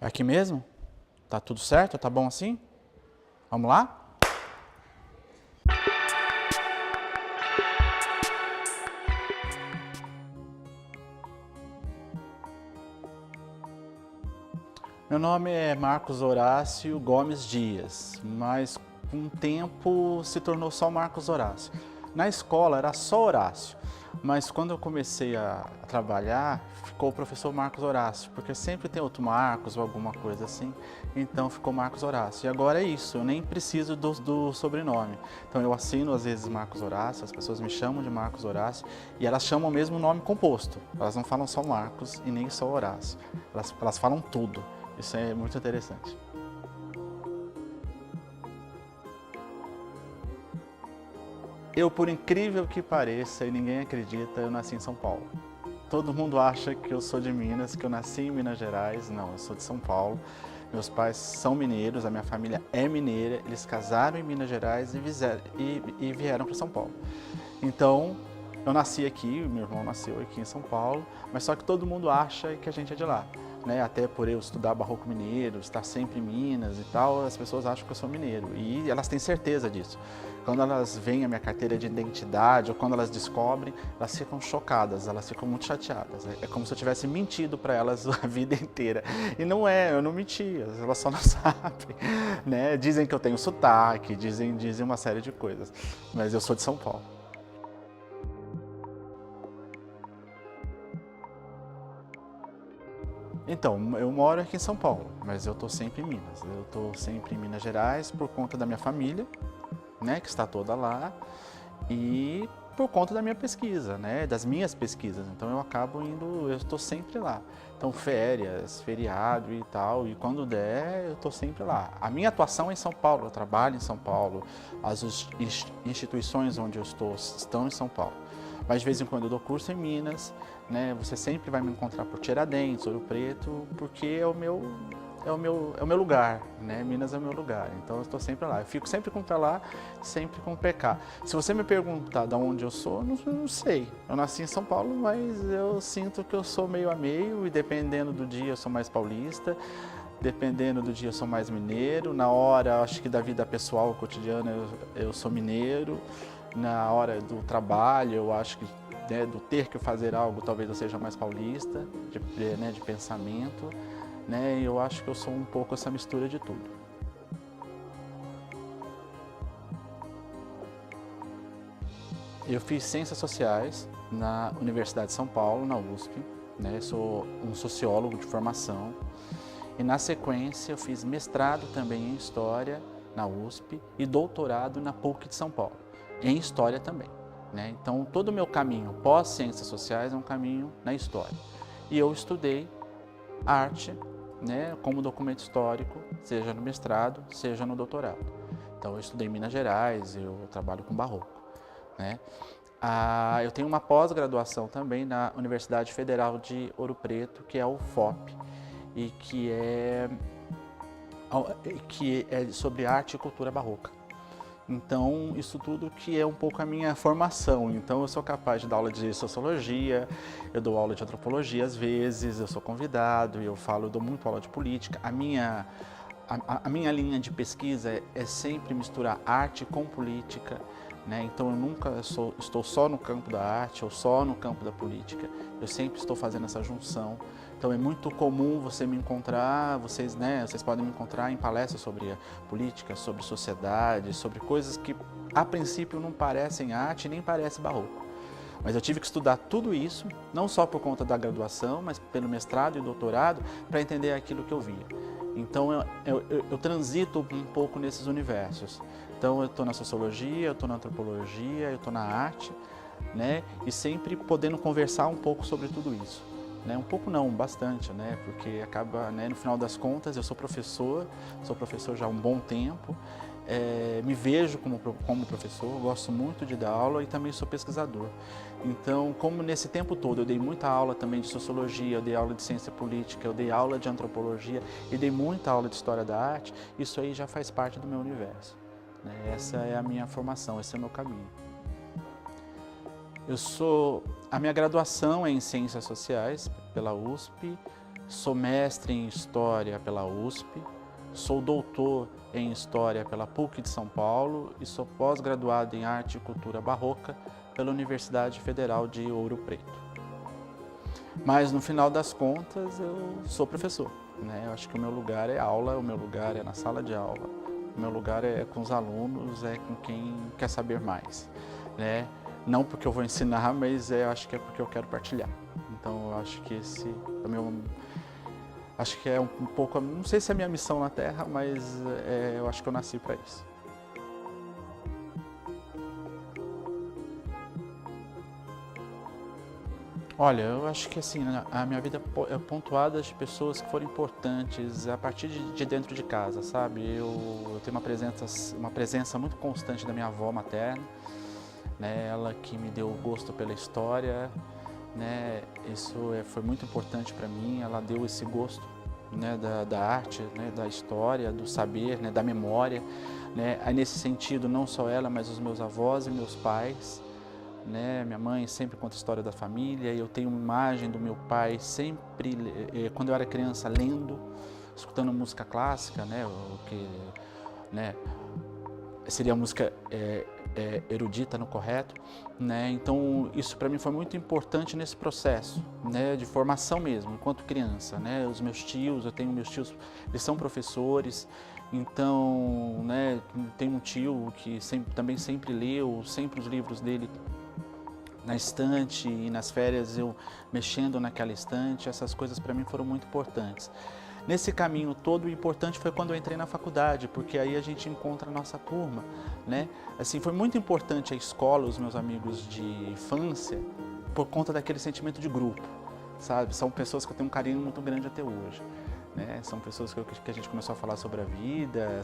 Aqui mesmo? Tá tudo certo? Tá bom assim? Vamos lá? Meu nome é Marcos Horácio Gomes Dias, mas com o tempo se tornou só Marcos Horácio. Na escola era só Horácio, mas quando eu comecei a trabalhar, ficou o professor Marcos Horácio, porque sempre tem outro Marcos ou alguma coisa assim, então ficou Marcos Horácio. E agora é isso, eu nem preciso do sobrenome. Então eu assino às vezes Marcos Horácio, as pessoas me chamam de Marcos Horácio e elas chamam mesmo o nome composto. Elas não falam só Marcos e nem só Horácio, elas falam tudo. Isso é muito interessante. Eu, por incrível que pareça, e ninguém acredita, eu nasci em São Paulo. Todo mundo acha que eu sou de Minas, que eu nasci em Minas Gerais. Não, eu sou de São Paulo. Meus pais são mineiros, a minha família é mineira. Eles casaram em Minas Gerais e vieram para São Paulo. Então, eu nasci aqui, meu irmão nasceu aqui em São Paulo, mas só que todo mundo acha que a gente é de lá. Né? Até por eu estudar barroco mineiro, estar sempre em Minas e tal, as pessoas acham que eu sou mineiro. E elas têm certeza disso. Quando elas veem a minha carteira de identidade ou quando elas descobrem, elas ficam chocadas, elas ficam muito chateadas. É como se eu tivesse mentido para elas a vida inteira. E não é, eu não menti, elas só não sabem. Né? Dizem que eu tenho sotaque, dizem uma série de coisas. Mas eu sou de São Paulo. Então, eu moro aqui em São Paulo, mas eu estou sempre em Minas. Eu estou sempre em Minas Gerais por conta da minha família, né, que está toda lá, e por conta da minha pesquisa, né, das minhas pesquisas. Então eu acabo indo, eu estou sempre lá. Então férias, feriado e tal, e quando der, eu estou sempre lá. A minha atuação é em São Paulo, eu trabalho em São Paulo, as instituições onde eu estou estão em São Paulo. Mas de vez em quando eu dou curso em Minas, né? Você sempre vai me encontrar por Tiradentes, Ouro Preto, porque é o meu lugar, né? Minas é o meu lugar, então eu estou sempre lá. Eu fico sempre com o pé lá, sempre com o pé cá. Se você me perguntar de onde eu sou, não sei. Eu nasci em São Paulo, mas eu sinto que eu sou meio a meio e dependendo do dia eu sou mais paulista. Dependendo do dia eu sou mais mineiro, na hora acho que da vida pessoal, cotidiana, eu sou mineiro, na hora do trabalho eu acho que né, do ter que fazer algo talvez eu seja mais paulista, de pensamento, né, e eu acho que eu sou um pouco essa mistura de tudo. Eu fiz Ciências Sociais na Universidade de São Paulo, na USP, né, sou um sociólogo de formação. E na sequência eu fiz mestrado também em História na USP e doutorado na PUC de São Paulo, em História também. Né? Então todo o meu caminho pós-Ciências Sociais é um caminho na História. E eu estudei arte, né, como documento histórico, seja no mestrado, seja no doutorado. Então eu estudei em Minas Gerais, eu trabalho com barroco. Né? Eu tenho uma pós-graduação também na Universidade Federal de Ouro Preto, que é a UFOP, e que é sobre arte e cultura barroca. Então, isso tudo que é um pouco a minha formação. Então, eu sou capaz de dar aula de sociologia, eu dou aula de antropologia às vezes, eu sou convidado, eu dou muito aula de política. A minha linha de pesquisa é sempre misturar arte com política. Né? Então eu nunca estou só no campo da arte ou só no campo da política, eu sempre estou fazendo essa junção. Então é muito comum você me encontrar, vocês podem me encontrar em palestras sobre política, sobre sociedade, sobre coisas que a princípio não parecem arte nem parecem barroco. Mas eu tive que estudar tudo isso, não só por conta da graduação, mas pelo mestrado e doutorado, para entender aquilo que eu via. Então eu transito um pouco nesses universos. Então eu estou na sociologia, eu estou na antropologia, eu estou na arte, né? E sempre podendo conversar um pouco sobre tudo isso. Né? Um pouco não, bastante, né? Porque acaba, né, no final das contas, eu sou professor já há um bom tempo, me vejo como professor, gosto muito de dar aula e também sou pesquisador. Então, como nesse tempo todo eu dei muita aula também de sociologia, eu dei aula de ciência política, eu dei aula de antropologia e dei muita aula de história da arte, isso aí já faz parte do meu universo. Né? Essa é a minha formação, esse é o meu caminho. A minha graduação é em Ciências Sociais pela USP, Sou mestre em História pela USP, sou doutor em História pela PUC de São Paulo e sou pós-graduado em Arte e Cultura Barroca pela Universidade Federal de Ouro Preto. Mas no final das contas eu sou professor, né? Eu acho que o meu lugar é aula, o meu lugar é na sala de aula, o meu lugar é com os alunos, é com quem quer saber mais, né? Não porque eu vou ensinar, mas eu acho que é porque eu quero partilhar. Então eu acho que esse é o meu... Acho que é um pouco, não sei se é a minha missão na Terra, mas eu acho que eu nasci para isso. Olha, eu acho que assim, a minha vida é pontuada de pessoas que foram importantes a partir de dentro de casa, sabe? Eu tenho uma presença muito constante da minha avó materna, né? Ela que me deu o gosto pela história, né? Isso foi muito importante para mim, ela deu esse gosto, né, da arte, né, da história, do saber, né, da memória, né? Aí, nesse sentido, não só ela, mas os meus avós e meus pais, né? Minha mãe sempre conta a história da família, e eu tenho uma imagem do meu pai sempre, quando eu era criança, lendo, escutando música clássica, né? O que, né, seria a música erudita no correto, né? Então isso para mim foi muito importante nesse processo, né, de formação mesmo, enquanto criança, né? Os meus tios, eu tenho meus tios, eles são professores, então, né, tem um tio que também sempre leu, sempre os livros dele na estante, e nas férias eu mexendo naquela estante, essas coisas para mim foram muito importantes. Nesse caminho todo, o importante foi quando eu entrei na faculdade, porque aí a gente encontra a nossa turma, né? Assim, foi muito importante a escola, os meus amigos de infância, por conta daquele sentimento de grupo, sabe? São pessoas que eu tenho um carinho muito grande até hoje, né? São pessoas que a gente começou a falar sobre a vida,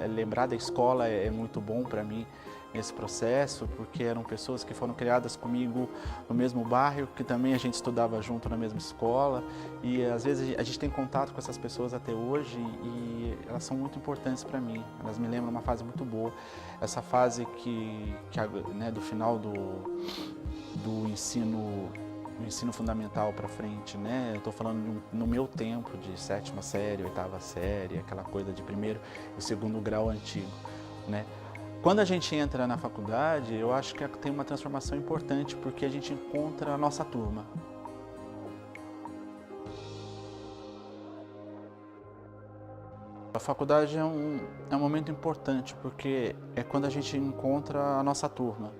lembrar da escola é muito bom para mim nesse processo, porque eram pessoas que foram criadas comigo no mesmo bairro, que também a gente estudava junto na mesma escola, e às vezes a gente tem contato com essas pessoas até hoje e elas são muito importantes para mim. Elas me lembram uma fase muito boa, essa fase né, do final do ensino fundamental para frente, né? Eu estou falando no meu tempo de 7ª série, 8ª série, aquela coisa de primeiro e segundo grau antigo, né? Quando a gente entra na faculdade, eu acho que tem uma transformação importante, porque a gente encontra a nossa turma. A faculdade é um momento importante, porque é quando a gente encontra a nossa turma,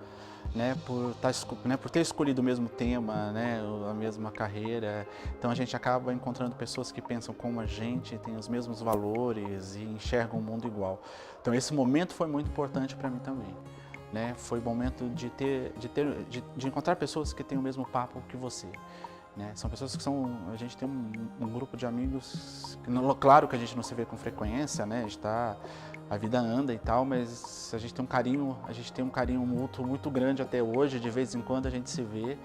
né, por ter escolhido o mesmo tema, né, a mesma carreira. Então a gente acaba encontrando pessoas que pensam como a gente, têm os mesmos valores e enxergam o mundo igual. Então esse momento foi muito importante para mim também, né? Foi o momento de encontrar pessoas que têm o mesmo papo que você, né? São pessoas que a gente tem um grupo de amigos, claro que a gente não se vê com frequência, né? A vida anda e tal, mas a gente tem um carinho mútuo muito grande até hoje. De vez em quando a gente se vê,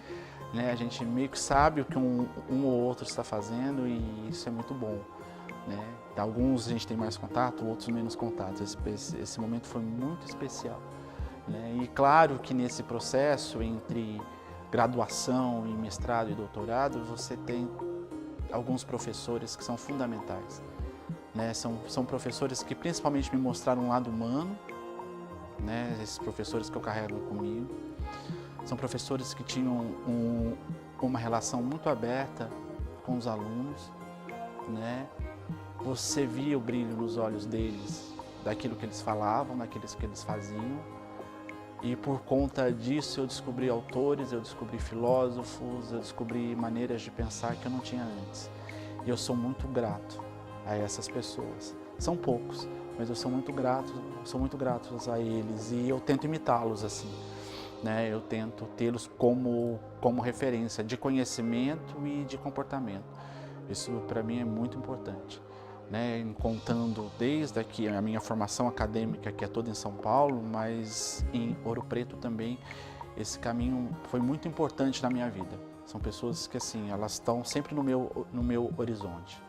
né? A gente meio que sabe o que um ou outro está fazendo, e isso é muito bom, né? Alguns a gente tem mais contato, outros menos contato. Esse momento foi muito especial, né? E claro que nesse processo entre graduação e mestrado e doutorado, você tem alguns professores que são fundamentais, né? São professores que principalmente me mostraram um lado humano, né? Esses professores que eu carrego comigo. São professores que tinham uma relação muito aberta com os alunos, né? Você via o brilho nos olhos deles, daquilo que eles falavam, daquilo que eles faziam. E por conta disso eu descobri autores, eu descobri filósofos, eu descobri maneiras de pensar que eu não tinha antes. E eu sou muito grato a essas pessoas. São poucos, mas eu sou muito grato a eles, e eu tento imitá-los assim, né? Eu tento tê-los como referência de conhecimento e de comportamento. Isso para mim é muito importante, né, contando desde aqui a minha formação acadêmica, que é toda em São Paulo, mas em Ouro Preto também. Esse caminho foi muito importante na minha vida. São pessoas que, assim, elas estão sempre no meu horizonte.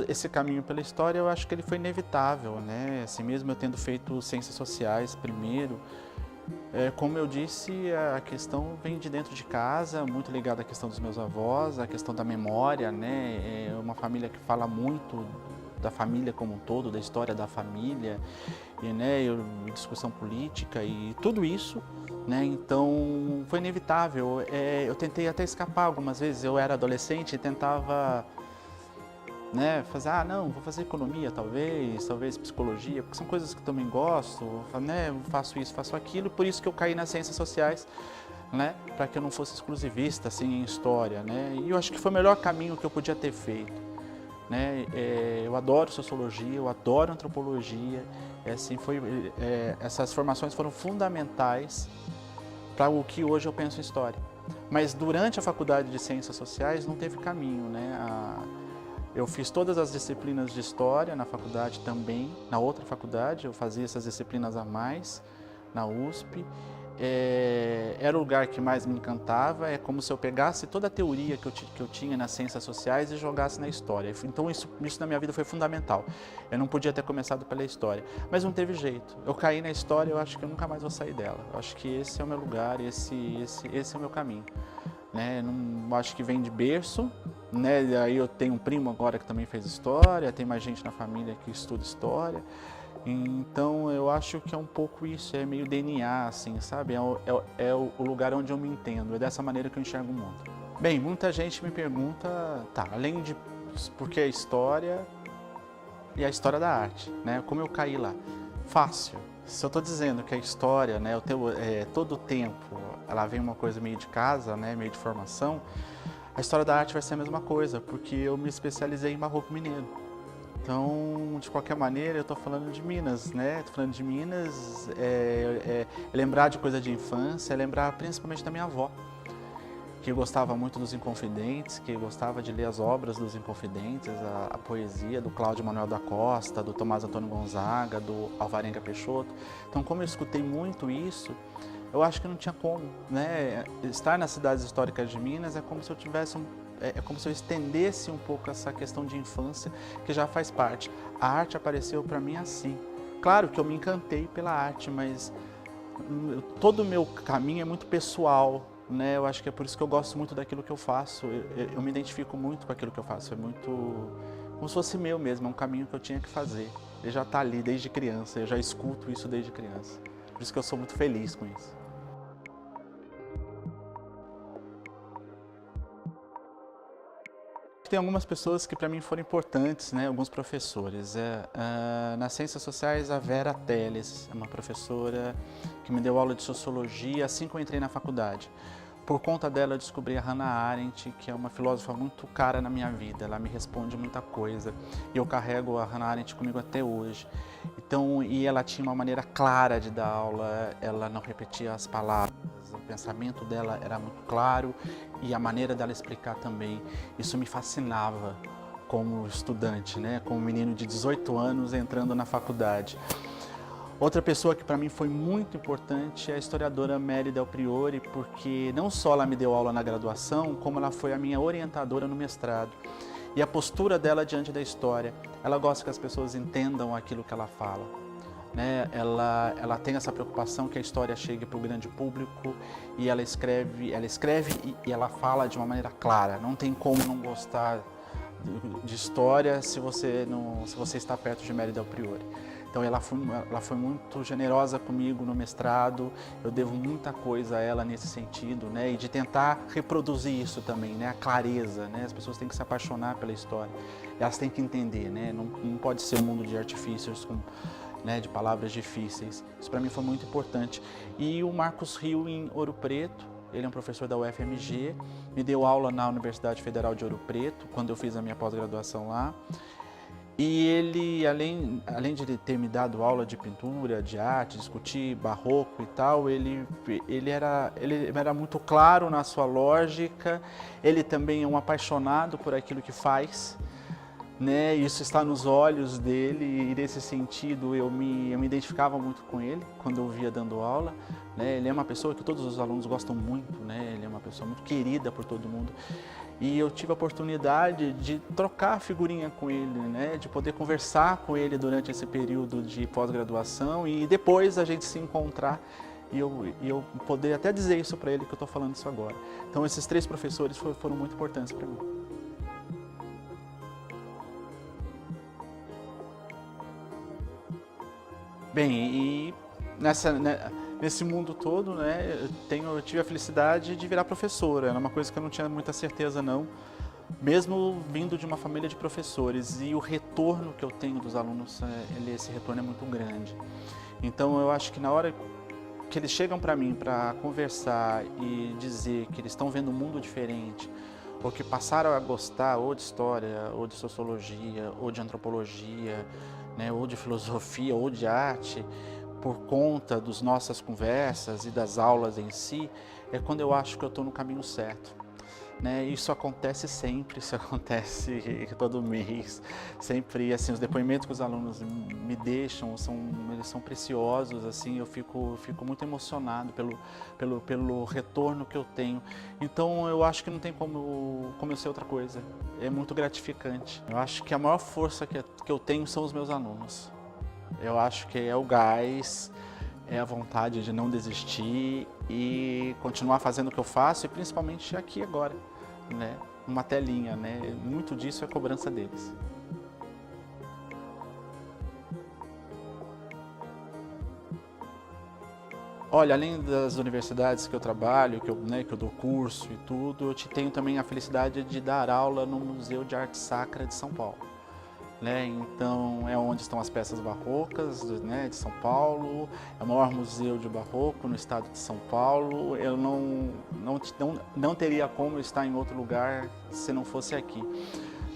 Esse caminho pela história, eu acho que ele foi inevitável, né? Assim, mesmo eu tendo feito ciências sociais primeiro, Como eu disse, a questão vem de dentro de casa, muito ligada à questão dos meus avós, à questão da memória, né? É uma família que fala muito da família como um todo, da história da família, e, né, discussão política e tudo isso, né? Então foi inevitável. Eu tentei até escapar algumas vezes. Eu era adolescente e tentava, né, fazer, não, vou fazer economia talvez psicologia, porque são coisas que eu também gosto, né, faço isso, faço aquilo, por isso que eu caí nas ciências sociais, né, para que eu não fosse exclusivista, assim, em história, né, e eu acho que foi o melhor caminho que eu podia ter feito, né, eu adoro sociologia, eu adoro antropologia, assim, essas formações foram fundamentais para o que hoje eu penso em história, mas durante a faculdade de ciências sociais não teve caminho, né, eu fiz todas as disciplinas de história na faculdade também, na outra faculdade, eu fazia essas disciplinas a mais, na USP. Era o lugar que mais me encantava, é como se eu pegasse toda a teoria que eu tinha nas ciências sociais e jogasse na história. Então isso na minha vida foi fundamental. Eu não podia ter começado pela história, mas não teve jeito. Eu caí na história, eu acho que eu nunca mais vou sair dela. Eu acho que esse é o meu lugar, esse é o meu caminho. Né? Não acho que vem de berço, né? Aí eu tenho um primo agora que também fez história, tem mais gente na família que estuda história, então eu acho que é um pouco isso, é meio DNA, assim, sabe? É o lugar onde eu me entendo, é dessa maneira que eu enxergo o mundo. Bem, muita gente me pergunta, tá, além de porque a história e a história da arte, né? Como eu caí lá? Fácil. Se eu estou dizendo que a história, né, todo o tempo, ela vem uma coisa meio de casa, né, meio de formação, a história da arte vai ser a mesma coisa, porque eu me especializei em barroco mineiro. Então, de qualquer maneira, eu estou falando de Minas, né? Estou falando de Minas, lembrar de coisa de infância, lembrar principalmente da minha avó, que gostava muito dos Inconfidentes, que gostava de ler as obras dos Inconfidentes, a poesia do Cláudio Manuel da Costa, do Tomás Antônio Gonzaga, do Alvarenga Peixoto. Então, como eu escutei muito isso, eu acho que não tinha como, né? Estar nas cidades históricas de Minas é como se eu tivesse é como se eu estendesse um pouco essa questão de infância que já faz parte. A arte apareceu para mim assim. Claro que eu me encantei pela arte, mas todo o meu caminho é muito pessoal, né? Eu acho que é por isso que eu gosto muito daquilo que eu faço. Eu me identifico muito com aquilo que eu faço. É muito como se fosse meu mesmo, é um caminho que eu tinha que fazer. Ele já está ali desde criança, eu já escuto isso desde criança. Por isso que eu sou muito feliz com isso. Tem algumas pessoas que para mim foram importantes, né? Alguns professores. Nas ciências sociais, a Vera Teles é uma professora que me deu aula de sociologia assim que eu entrei na faculdade. Por conta dela, eu descobri a Hannah Arendt, que é uma filósofa muito cara na minha vida. Ela me responde muita coisa e eu carrego a Hannah Arendt comigo até hoje. Então, e ela tinha uma maneira clara de dar aula, ela não repetia as palavras. O pensamento dela era muito claro e a maneira dela explicar também. Isso me fascinava como estudante, né? Como menino de 18 anos entrando na faculdade. Outra pessoa que para mim foi muito importante é a historiadora Mary Del Priore, porque não só ela me deu aula na graduação, como ela foi a minha orientadora no mestrado. E a postura dela diante da história, ela gosta que as pessoas entendam aquilo que ela fala. Né? Ela tem essa preocupação que a história chegue para o grande público e ela escreve e ela fala de uma maneira clara. Não tem como não gostar de história se você está perto de Mary Del Priore. Então ela foi muito generosa comigo no mestrado, eu devo muita coisa a ela nesse sentido, né? E de tentar reproduzir isso também, né? A clareza, né? As pessoas têm que se apaixonar pela história, elas têm que entender, né? Não pode ser um mundo de artifícios, né, de palavras difíceis. Isso para mim foi muito importante. E o Marcos Rio em Ouro Preto, ele é um professor da UFMG, me deu aula na Universidade Federal de Ouro Preto, quando eu fiz a minha pós-graduação lá. E ele, além de ele ter me dado aula de pintura, de arte, discutir barroco e tal, ele era muito claro na sua lógica, ele também é um apaixonado por aquilo que faz, né? Isso está nos olhos dele e nesse sentido eu me identificava muito com ele quando eu via dando aula, né? Ele é uma pessoa que todos os alunos gostam muito, né? Ele é uma pessoa muito querida por todo mundo. E eu tive a oportunidade de trocar figurinha com ele, né? De poder conversar com ele durante esse período de pós-graduação e depois a gente se encontrar e eu poder até dizer isso para ele que eu estou falando isso agora. Então esses 3 professores foram muito importantes para mim. Bem, e nesse mundo todo, né, eu tive a felicidade de virar professora. Era uma coisa que eu não tinha muita certeza não, mesmo vindo de uma família de professores. E o retorno que eu tenho dos alunos, esse retorno é muito grande. Então eu acho que na hora que eles chegam para mim para conversar e dizer que eles estão vendo um mundo diferente, ou que passaram a gostar ou de história, ou de sociologia, ou de antropologia, né, ou de filosofia, ou de arte, por conta das nossas conversas e das aulas em si, é quando eu acho que eu estou no caminho certo. Né? Isso acontece sempre, isso acontece todo mês, sempre, assim, os depoimentos que os alunos me deixam, eles são preciosos, assim, eu fico muito emocionado pelo retorno que eu tenho. Então eu acho que não tem como eu ser outra coisa, é muito gratificante. Eu acho que a maior força que eu tenho são os meus alunos. Eu acho que é o gás, é a vontade de não desistir e continuar fazendo o que eu faço, e principalmente aqui agora, né? Uma telinha, né? Muito disso é cobrança deles. Olha, além das universidades que eu trabalho, que eu dou curso e tudo, eu tenho também a felicidade de dar aula no Museu de Arte Sacra de São Paulo. Né? Então é onde estão as peças barrocas, né, de São Paulo, é o maior museu de barroco no estado de São Paulo. Eu não teria como estar em outro lugar se não fosse aqui,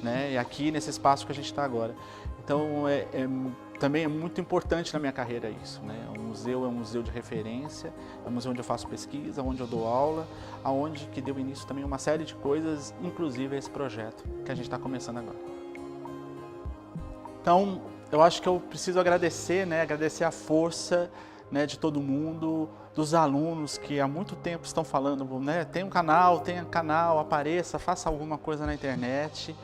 né? E aqui nesse espaço que a gente está agora. Então também é muito importante na minha carreira isso, né? O museu é um museu de referência, é um museu onde eu faço pesquisa, onde eu dou aula, aonde que deu início também uma série de coisas, inclusive esse projeto que a gente está começando agora. Então, eu acho que eu preciso agradecer, né? Agradecer a força, né, de todo mundo, dos alunos que há muito tempo estão falando, né? Tenha canal, apareça, faça alguma coisa na internet.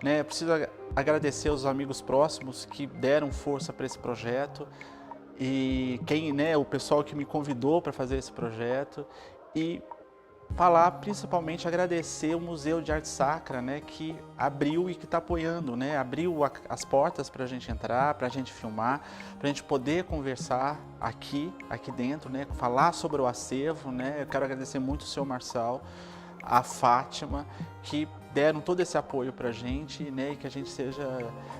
Né? Eu preciso agradecer aos amigos próximos que deram força para esse projeto e o pessoal que me convidou para fazer esse projeto, e principalmente agradecer o Museu de Arte Sacra, né, que abriu e que está apoiando, né, abriu as portas para a gente entrar, para a gente filmar, para a gente poder conversar aqui dentro, né, falar sobre o acervo, né. Eu quero agradecer muito o seu Marçal, a Fátima, que deram todo esse apoio para a gente, né, e que a gente seja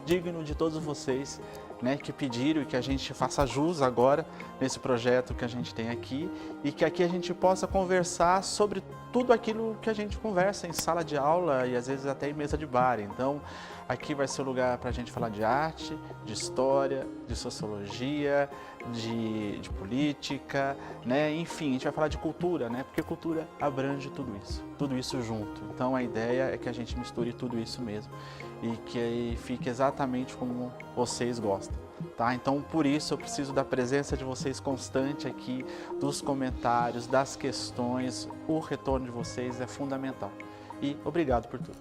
digno de todos vocês, né, que pediram, e que a gente faça jus agora nesse projeto que a gente tem aqui, e que aqui a gente possa conversar sobre tudo aquilo que a gente conversa em sala de aula e às vezes até em mesa de bar. Então aqui vai ser o lugar para a gente falar de arte, de história, de sociologia, de política, né? Enfim, a gente vai falar de cultura, né? Porque cultura abrange tudo isso junto. Então a ideia é que a gente misture tudo isso mesmo e que fique exatamente como vocês gostam. Tá? Então, por isso, eu preciso da presença de vocês constante aqui, dos comentários, das questões. O retorno de vocês é fundamental. E obrigado por tudo.